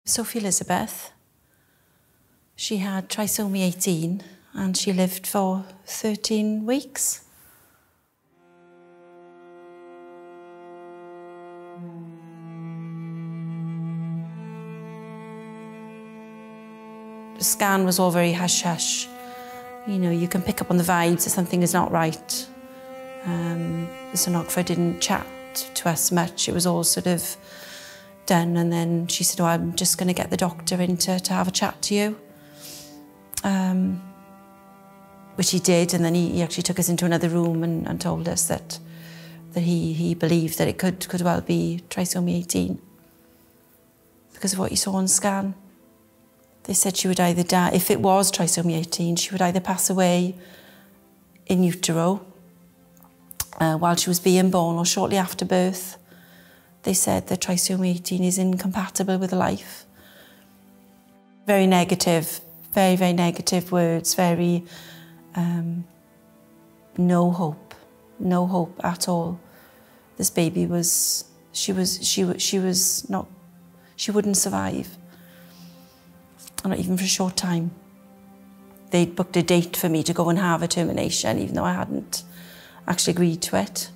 Sophie Elizabeth, she had trisomy 18 and she lived for 13 weeks. The scan was all very hush-hush. You know, you can pick up on the vibes that something is not right. The sonographer didn't chat to us much. It was all sort of done, and then she said, "Oh, I'm just going to get the doctor in to have a chat to you." Which he did, and then he actually took us into another room and told us that he believed that it could well be trisomy 18 because of what he saw on scan. They said she would either die, if it was trisomy 18, she would either pass away in utero while she was being born or shortly after birth. They said that trisomy 18 is incompatible with life. Very negative, very, very negative words, very no hope at all. This baby she wouldn't survive. Not even for a short time. They'd booked a date for me to go and have a termination, even though I hadn't actually agreed to it.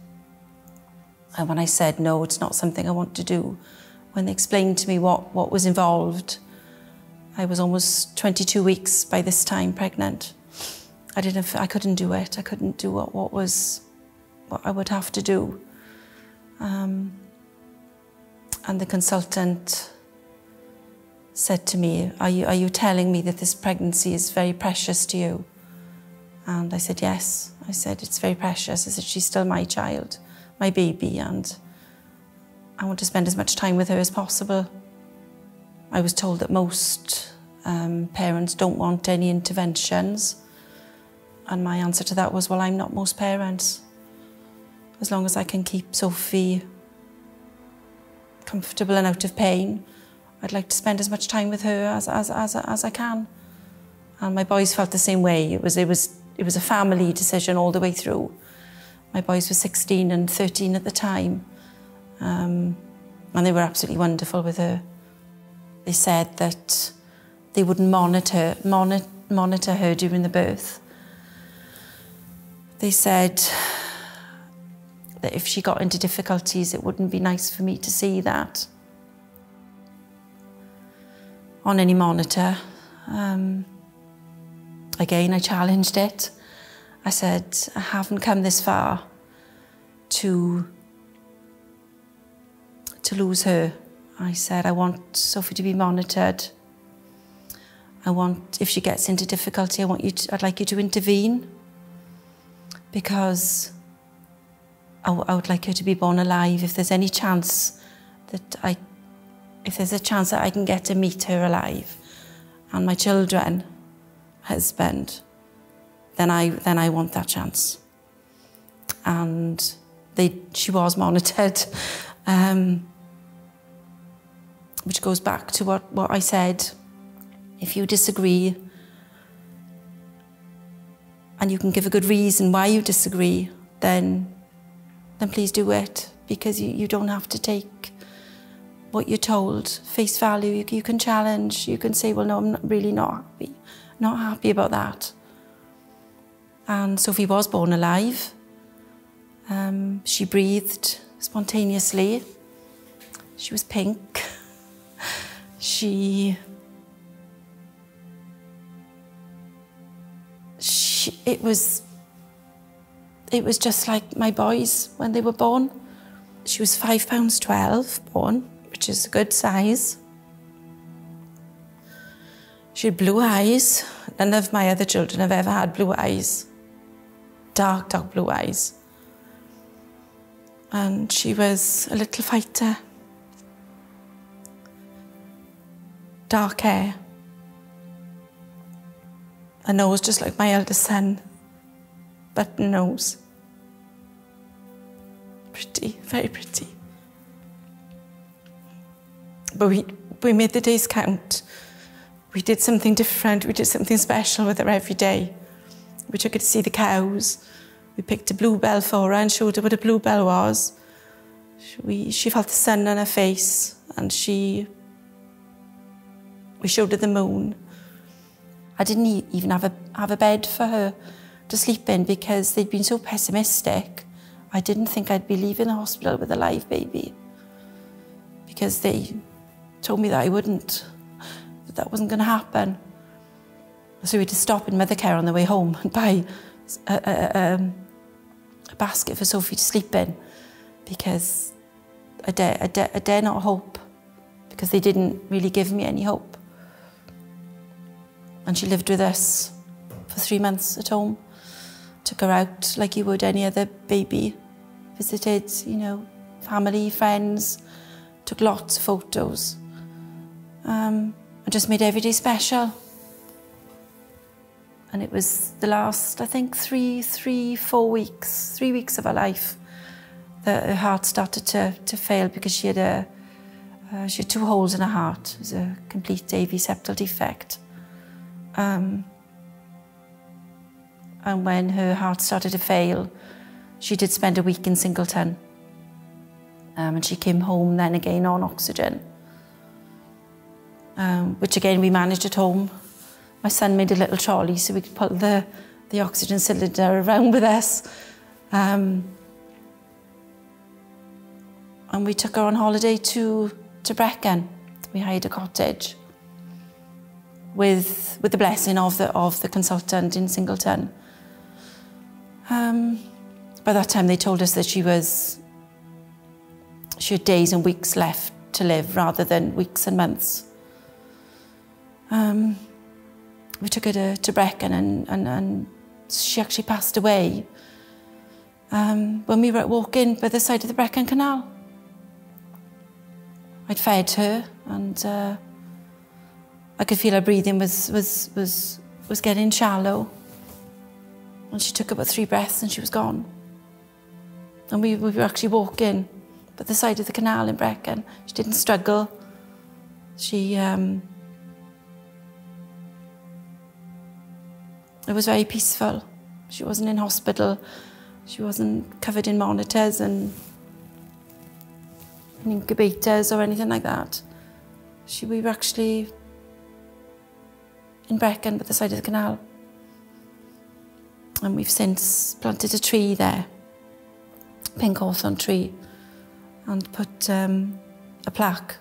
And when I said, no, it's not something I want to do, when they explained to me what was involved, I was almost 22 weeks by this time pregnant. I couldn't do it. I couldn't do what I would have to do. And the consultant said to me, are you telling me that this pregnancy is very precious to you? And I said, yes. I said, it's very precious. I said, she's still my child, my baby, and I want to spend as much time with her as possible. I was told that most parents don't want any interventions. And my answer to that was, well, I'm not most parents. As long as I can keep Sophie comfortable and out of pain, I'd like to spend as much time with her as I can. And my boys felt the same way. It was a family decision all the way through. My boys were 16 and 13 at the time. And they were absolutely wonderful with her. They said that they wouldn't monitor her during the birth. They said that if she got into difficulties, it wouldn't be nice for me to see that on any monitor. Again, I challenged it. I said, I haven't come this far to lose her. I said, I want Sophie to be monitored. If she gets into difficulty, I'd like you to intervene, because I would like her to be born alive. If there's any chance that if there's a chance that I can get to meet her alive, and my children, husband, then I want that chance. And she was monitored, which goes back to what I said. If you disagree, and you can give a good reason why you disagree, then please do it, because you don't have to take what you're told face value. You can challenge. You can say, well, no, I'm really not happy about that. And Sophie was born alive. She breathed spontaneously. She was pink. It was just like my boys when they were born. She was 5 pounds 12 born, which is a good size. She had blue eyes. None of my other children have ever had blue eyes. Dark, dark blue eyes. And she was a little fighter. Dark hair. A nose just like my eldest son. Button nose. Pretty, very pretty. But we made the days count. We did something different. We did something special with her every day. We took her to see the cows. We picked a bluebell for her and showed her what a bluebell was. She felt the sun on her face, and she We showed her the moon. I didn't even have a bed for her to sleep in because they'd been so pessimistic. I didn't think I'd be leaving the hospital with a live baby because they told me that I wouldn't, that wasn't going to happen. So we had to stop in Mothercare on the way home and buy a basket for Sophie to sleep in because I dare not hope, because they didn't really give me any hope. And she lived with us for 3 months at home. Took her out like you would any other baby. Visited, you know, family, friends. Took lots of photos. And just made every day special. And it was the last, I think, 3 weeks of her life that her heart started to fail because she had 2 holes in her heart. It was a complete AV septal defect. And when her heart started to fail, she did spend a week in Singleton. And she came home then again on oxygen, which again we managed at home. My son made a little trolley so we could pull the oxygen cylinder around with us. And we took her on holiday to Brecon. We hired a cottage with the blessing of the consultant in Singleton. By that time they told us that she had days and weeks left to live rather than weeks and months. We took her to Brecon and she actually passed away when we were walking by the side of the Brecon Canal. I'd fed her and I could feel her breathing was getting shallow. And she took about 3 breaths and she was gone. And we were actually walking by the side of the canal in Brecon. She didn't struggle. It was very peaceful. She wasn't in hospital. She wasn't covered in monitors and incubators or anything like that. We were actually in Brecon by the side of the canal. And we've since planted a tree there, pink hawthorn tree, and put a plaque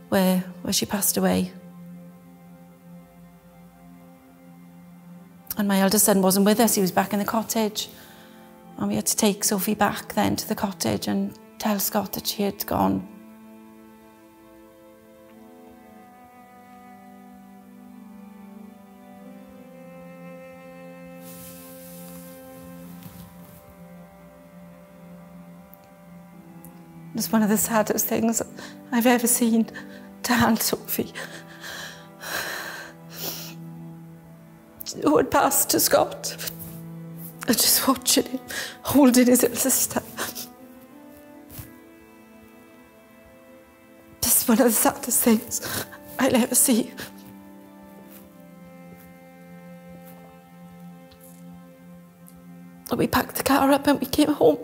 where she passed away. And my eldest son wasn't with us, he was back in the cottage. And we had to take Sophie back then to the cottage and tell Scott that she had gone. It was one of the saddest things I've ever seen to hand Sophie, who had passed to Scott, and just watching him holding his little sister. Just one of the saddest things I'll ever see. And we packed the car up and we came home.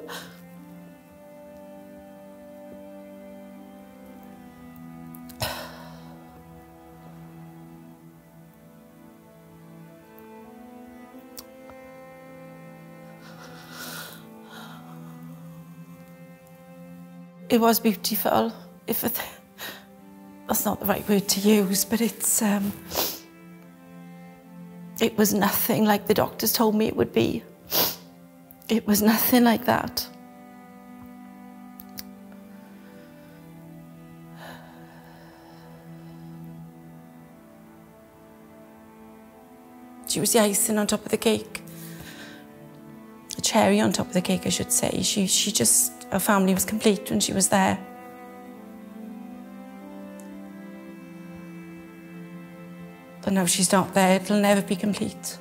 It was beautiful, that's not the right word to use, but it was nothing like the doctors told me it would be. It was nothing like that. She was the icing on top of the cake. A cherry on top of the cake, I should say. Her family was complete when she was there. But now she's not there, it'll never be complete.